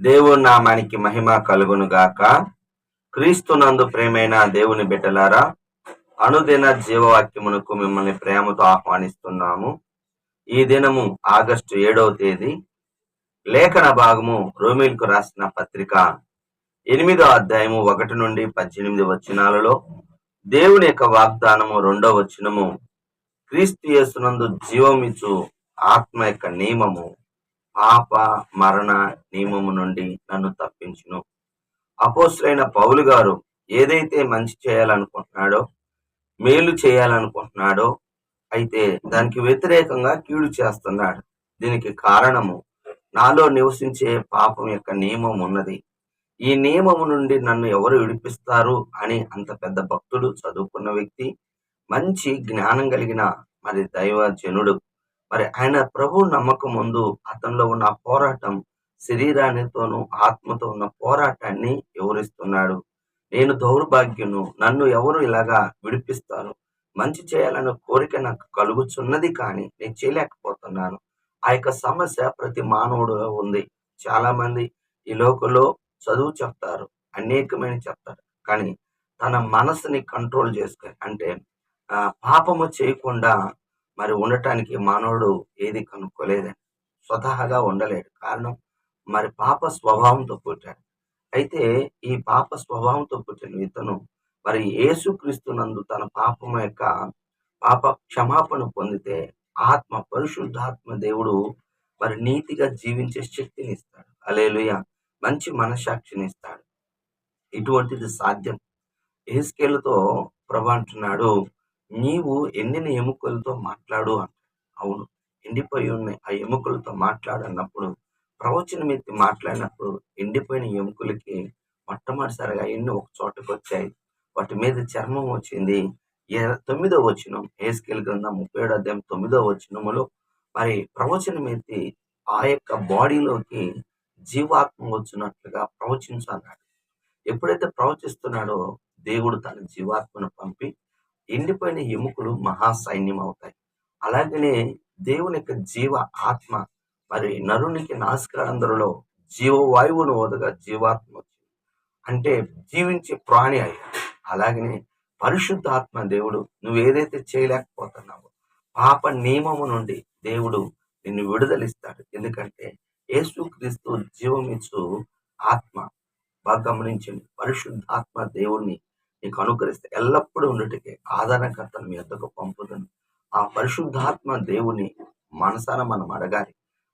దేవుని నామానికి మహిమ కలుగును గాక. క్రీస్తునందు ప్రేమైన దేవుని బిడ్డలారా, అనుదిన జీవవాక్యమునకు మిమ్మల్ని ప్రేమతో ఆహ్వానిస్తున్నాము. ఈ దినము ఆగస్టు 7వ తేదీ. లేఖన భాగము రోమీలకు రాసిన పత్రిక 8వ అధ్యాయము 1 నుండి 18 వచనాలలో దేవుని యొక్క వాగ్దానము 2వ వచనము, క్రీస్తు యేసునందు జీవమిచ్చు ఆత్మ యొక్క నియమము పాప మరణ నియమము నుండి నన్ను తప్పించును. అపోస్తలుడైన పౌలు గారు ఏదైతే మంచి చేయాలనుకుంటున్నాడో, మేలు చేయాలనుకుంటున్నాడో, అయితే దానికి వ్యతిరేకంగా కీడు చేస్తున్నాడు. దీనికి కారణము నాలో నివసించే పాపం యొక్క నియమం ఉన్నది. ఈ నియమము నుండి నన్ను ఎవరు విడిపిస్తారు అని అంత పెద్ద భక్తుడు, చదువుకున్న వ్యక్తి, మంచి జ్ఞానం కలిగిన దైవజనుడు, ఆయన ప్రభు నమ్మకం ముందు అతనిలో ఉన్న పోరాటం, శరీరానితోనూ ఆత్మతో ఉన్న పోరాటాన్ని వివరిస్తున్నాడు. నేను దౌర్భాగ్యును, నన్ను ఎవరు ఇలాగా విడిపిస్తారు? మంచి చేయాలన్న కోరిక నాకు కలుగుచున్నది, కానీ నేను చేయలేకపోతున్నాను. ఆ యొక్క సమస్య ప్రతి మానవుడులో ఉంది. చాలా మంది ఈ లోకంలో చదువు చెప్తారు, అనేకమైన చెప్తారు, కానీ తన మనసుని కంట్రోల్ చేసుకొని, అంటే పాపము చేయకుండా ఉండటానికి మానవుడు ఏది కనుక్కోలేదండి. స్వతహాగా ఉండలేడు. కారణం, పాప స్వభావంతో పుట్టాడు. అయితే ఈ పాప స్వభావంతో పుట్టిన ఇతను యేసుక్రీస్తునందు తన పాప క్షమాపణ పొందితే పరిశుద్ధాత్మ దేవుడు నీతిగా జీవించే శక్తిని ఇస్తాడు. హల్లెలూయా. మంచి మనస్సాక్షిని ఇస్తాడు. ఇటువంటిది సాధ్యం. యెహెజ్కేలుతో ప్రభు అంటున్నాడు, నీవు ఎండిన ఎముకలతో మాట్లాడు అంట. అవును, ఎండిపోయి ఉన్నాయి ఆ ఎముకలతో మాట్లాడన్నప్పుడు, ప్రవచనం ఎత్తి మాట్లాడినప్పుడు ఎండిపోయిన ఎముకలకి మొట్టమొదటిసారిగా ఎన్ని ఒక చోటకు వచ్చాయి. వాటి మీద చర్మం వచ్చింది. 9వ వచనం, యెహెజ్కేలు గ్రంథం 37వ అధ్యాయం 9వ వచనములో ప్రవచనం ఎత్తి ఆ యొక్క బాడీలోకి జీవాత్మ వచ్చినట్లుగా ప్రవచించన్నాడు. ఎప్పుడైతే ప్రవచిస్తున్నాడో దేవుడు తన జీవాత్మను పంపి ఎండిపోయిన ఎముకలు మహాసైన్యం అవుతాయి. అలాగనే దేవుని యొక్క జీవ ఆత్మ నరునికి నాసికారంధ్రలో జీవవాయువును వదగా జీవాత్మ వచ్చింది, అంటే జీవించే ప్రాణి అయ్యాడు. అలాగనే పరిశుద్ధాత్మ దేవుడు నువ్వు ఏదైతే చేయలేకపోతున్నావో పాప నియమము నుండి దేవుడు నిన్ను విడుదలిస్తాడు. ఎందుకంటే యేసుక్రీస్తు జీవమిచ్చు ఆత్మ. బాగా గమనించండి, పరిశుద్ధాత్మ దేవుణ్ణి నీకు అనుకరిస్తే ఎల్లప్పుడూ ఉండటకే ఆదరణకర్తను మీ వద్దకు పంపుతుంది. ఆ పరిశుద్ధాత్మ దేవుని మనసాన మనం అడగాలి.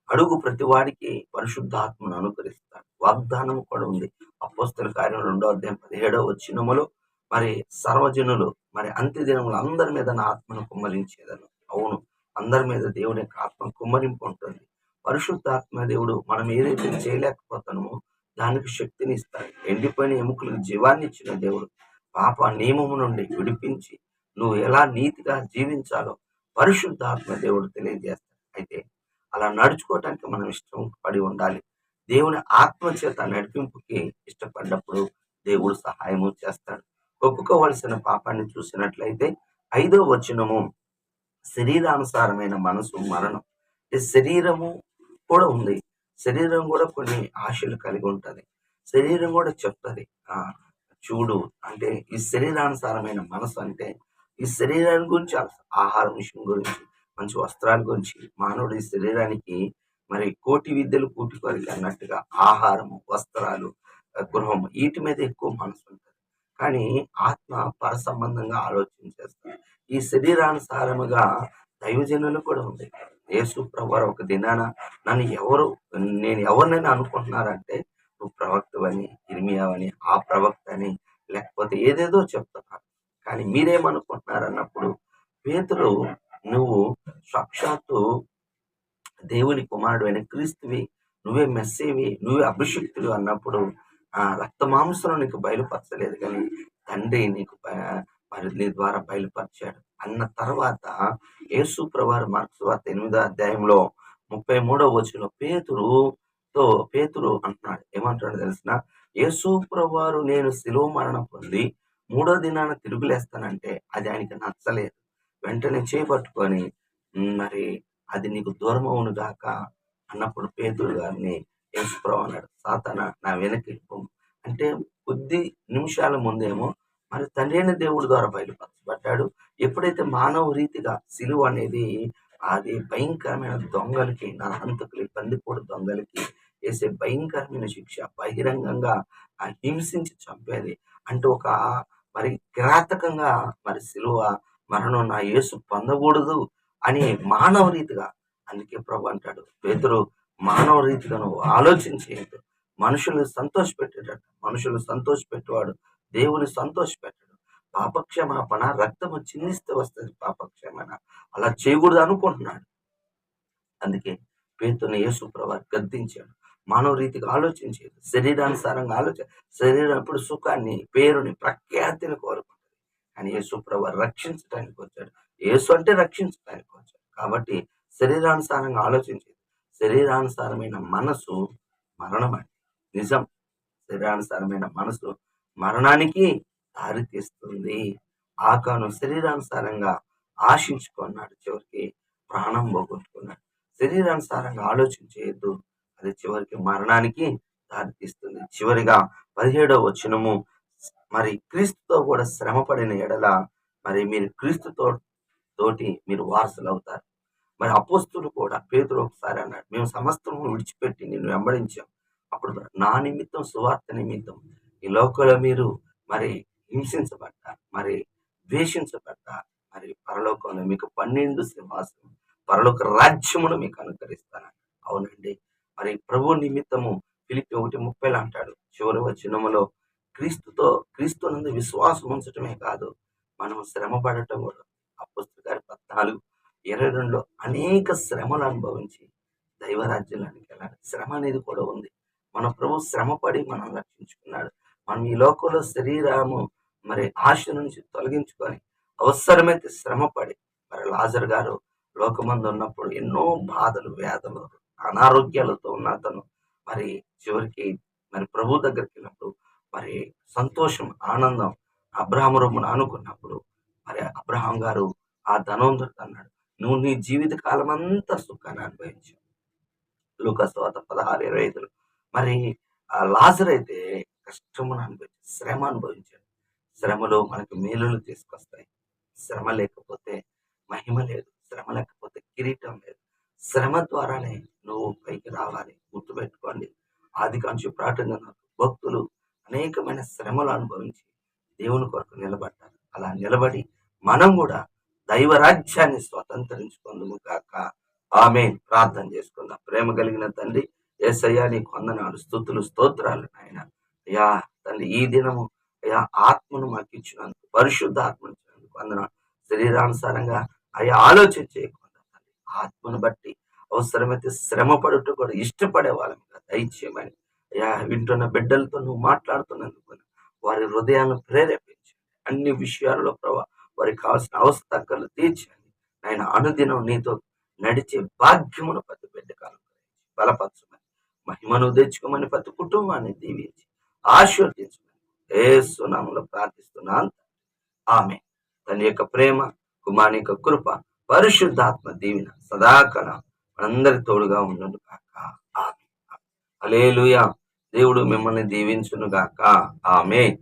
అడుగు ప్రతి వాడికి పరిశుద్ధాత్మను అనుకరిస్తాడు. వాగ్దానం కూడా ఉంది. అపోస్తలుల కార్యం 2వ అధ్యాయం 17వ వచనములో సర్వజనులు అంత్య దినములు అందరి మీద నా ఆత్మను కుమ్మరించేదను. అవును, అందరి మీద దేవుని యొక్క ఆత్మ కుమ్మరింపు ఉంటుంది. పరిశుద్ధాత్మ దేవుడు మనం ఏదైతే చేయలేకపోతామో దానికి శక్తిని ఇస్తాడు. ఎండిపోయిన ఎముకలకు జీవాన్ని ఇచ్చిన దేవుడు పాప నియమము నుండి విడిపించి నువ్వు ఎలా నీతిగా జీవించాలో పరిశుద్ధాత్మ దేవుడు తెలియజేస్తాడు. అయితే అలా నడుచుకోవటానికి మనం ఇష్టం పడి ఉండాలి. దేవుని ఆత్మ చేత నడిపింపుకి ఇష్టపడ్డప్పుడు దేవుడు సహాయము చేస్తాడు. ఒప్పుకోవలసిన పాపాన్ని చూసినట్లయితే 5వ వచనము, శరీరానుసారమైన మనసు మరణం. శరీరము కూడా ఉంది. శరీరం కూడా కొన్ని ఆశలు కలిగి ఉంటది. శరీరం కూడా చెప్తుంది, చూడు, అంటే ఈ శరీరానుసారమైన మనసు అంటే ఈ శరీరాన్ని గురించి, ఆహారం విషయం గురించి, మంచి వస్త్రాల గురించి. మానవుడు ఈ శరీరానికి కోటి విద్యలు కూటికోరికి అన్నట్టుగా ఆహారము, వస్త్రాలు, గృహం, వీటి మీద ఎక్కువ మనసు ఉంటుంది. కానీ ఆత్మ పర సంబంధంగా ఆలోచన చేస్తుంది. ఈ శరీరానుసారముగా దైవజనులు కూడా ఉంది. యేసు ప్రభువారు ఒక దినాన నేను ఎవరినైనా అనుకుంటున్నారంటే, నువ్వు ప్రవక్తవని, ఇర్మియావని, ఆ ప్రవక్త అని, లేకపోతే ఏదేదో చెప్తున్నారు. కానీ మీరేమనుకుంటున్నారు అన్నప్పుడు, పేతురు, నువ్వు సాక్షాత్తు దేవుని కుమారుడు అయిన క్రీస్తువి, నువ్వే మెస్సీవి, నువ్వే అభిషిక్తుడు అన్నప్పుడు, రక్త మాంసం నీకు బయలుపరచలేదు, కానీ తండ్రి నీకు నీ ద్వారా బయలుపరిచాడు అన్న తర్వాత యేసు ప్రభువారు మార్కు సువార్త 8వ అధ్యాయంలో 33వ వచనంలో పేతురు అంటున్నాడు. ఏమంటున్నాడు తెలిసిన? యేసు ప్రభువారు నేను శిలువ మరణం పొంది 3వ దినాన తిరుగులేస్తానంటే అది ఆయనకి నచ్చలేదు. వెంటనే చేపట్టుకొని అది నీకు దూరం అవును గాక అన్నప్పుడు పేతురు గారిని యేసుప్రభు అన్నాడు, సాతానా నా వెనక్కి వెళ్ళిపోము. అంటే కొద్ది నిమిషాల ముందేమో మరి తండ్రి అయిన దేవుడి ద్వారా బయలుపరచబడ్డాడు. ఎప్పుడైతే మానవ రీతిగా సిలువ అనేది అది భయంకరమైన దొంగలకి, నరహంతకులకి, బందిపోటు దొంగలకి వేసే భయంకరమైన శిక్ష, బహిరంగంగా హింసించి చంపేది. అంటే ఒక మరి కిరాతకంగా మరి సిలువ మరణం నా యేసు పొందకూడదు అని మానవ రీతిగా. అందుకే ప్రభు అంటాడు, పేతురు, మానవ రీతిగా నువ్వు ఆలోచించేయద్దు, మనుషులు సంతోషపెట్టేటట్టు. మనుషులు సంతోషపెట్టేవాడు దేవుని సంతోషపెట్టడు. పాపక్షమాపణ రక్తము చిందిస్తే వస్తుంది పాపక్షమాపణ. అలా చేయకూడదు అనుకుంటున్నాడు. అందుకే పేతురుని యేసు ప్రభు గద్దించాడు. మానవ రీతిగా ఆలోచించేది, శరీరానుసారంగా శరీరం ఎప్పుడు సుఖాన్ని, పేరుని, ప్రఖ్యాతిని కోరుకుంటుంది. కానీ యేసు ప్రభు రక్షించడానికి వచ్చాడు. యేసు అంటే రక్షించడానికి వచ్చాడు. కాబట్టి శరీరానుసారంగా ఆలోచించేది. శరీరానుసారమైన మనసు మరణం అండి. నిజం. శరీరానుసారమైన మనసు మరణానికి దారితీస్తుంది. ఆకాను శరీరానుసారంగా ఆశించుకున్నాడు, చివరికి ప్రాణం పోగొట్టుకున్నాడు. శరీరానుసారంగా ఆలోచించేయద్దు, అది చివరికి మరణానికి దారితీస్తుంది. చివరిగా 17వ వచనము, మరి క్రీస్తుతో కూడా శ్రమ పడిన ఎడల మరి మీరు క్రీస్తుతో తోటి మీరు వారసులు అవుతారు. మరి అపోస్తులు కూడా, పేతురు ఒకసారి అన్నాడు, మేము సమస్తము విడిచిపెట్టి నిన్ను వెంబడించాం. అప్పుడు నా నిమిత్తం, సువార్త నిమిత్తం ఈ లోకంలో మీరు మరి హింసించబడ్డారు, మరి ద్వేషించబడ్డారు. మరి పరలోకంలో మీకు 12 సింహాసనం, పరలోక రాజ్యమును మీకు అనుకరిస్తాను. అవునండి. మరి ప్రభు నిమిత్తము ఫిలిప్పి 1:30 అంటాడు చివరి వచనములో, క్రీస్తునందు విశ్వాసం ఉంచటమే కాదు, మనం శ్రమ పడటం కూడా. అపోస్తలుల కార్యం 14:22లో అనేక శ్రమలు అనుభవించి దైవరాజ్యానికి వెళ్ళాలి. శ్రమ అనేది కూడా ఉంది. మన ప్రభు శ్రమ పడి మనం రక్షించుకున్నాడు. మనం ఈ లోకంలో శరీరము మరి ఆశ నుంచి తొలగించుకొని అవసరమైతే శ్రమ పడి, మరి లాజరు గారు లోకమందు ఉన్నప్పుడు ఎన్నో బాధలు, వేదలు, అనారోగ్యాలతో ఉన్న అతను మరి చివరికి మరి ప్రభు దగ్గరికి వెళ్ళినప్పుడు మరి సంతోషం, ఆనందం అబ్రహాము రొమ్మున అనుకున్నప్పుడు మరి అబ్రహాం గారు ఆ ధనవంతుడు అన్నాడు, నువ్వు నీ జీవిత కాలం అంతా సుఖాన్ని అనుభవించావు. లూకాసు వార్త 16:25. మరి ఆ లాజరు అయితే కష్టమును అనుభవించాడు, శ్రమ అనుభవించాడు. శ్రమలో మనకు మేలులు తీసుకొస్తాయి. శ్రమ లేకపోతే మహిమ లేదు, శ్రమ లేకపోతే కిరీటం లేదు. శ్రమ ద్వారానే నువ్వు పైకి రావాలి. గుర్తుపెట్టుకోండి. ఆదికాంక్ష ప్రార్థన భక్తులు అనేకమైన శ్రమలు అనుభవించి దేవుని కొరకు నిలబడ్డారు. అలా నిలబడి మనం కూడా దైవరాజ్యాన్ని స్వతంత్రించుకుందుము కాక. ఆమేన్. ప్రార్థన చేసుకుందాం. ప్రేమ కలిగిన తండ్రి, యేసయ్యా నీకు వందనాలు, స్తుతులు, స్తోత్రాలు నాయన. అయ్యా తండ్రి, ఈ దినము అయ్యా ఆత్మను మాకు ఇచ్చినందుకు, పరిశుద్ధ ఆత్మను ఇచ్చినందుకు వందనాలు. శరీరానుసారంగా అయ్యా ఆలోచన చేయకుండా తండ్రి, ఆత్మను బట్టి అవసరమైతే శ్రమ పడుతూ కూడా ఇష్టపడే వాళ్ళని దయచేయమని అయ్యా వింటున్న బిడ్డలతో నువ్వు మాట్లాడుతున్నందుకు వారి హృదయాలను ప్రేరేపించండి. అన్ని విషయాల్లో ప్రభావ వారికి కావాల్సిన అవసరతలు తీర్చండి. ఆయన అనుదినం నీతో నడిచే భాగ్యమును ప్రతి బిడ్డ కాలం బలపరచమని, మహిమను తెచ్చుకోమని ప్రతి కుటుంబాన్ని దీవించి ఆశీర్వదించమని యేసు నామములో ప్రార్థిస్తున్నాను. ఆమేన్. తన యొక్క ప్రేమ, కుమారుని యొక్క కృప, పరిశుద్ధాత్మ దీవెన సదాకాలం మనందరి తోడుగా ఉండును గాక. ఆమేన్. హల్లెలూయా. దేవుడు మిమ్మల్ని దీవించును గాక. ఆమేన్.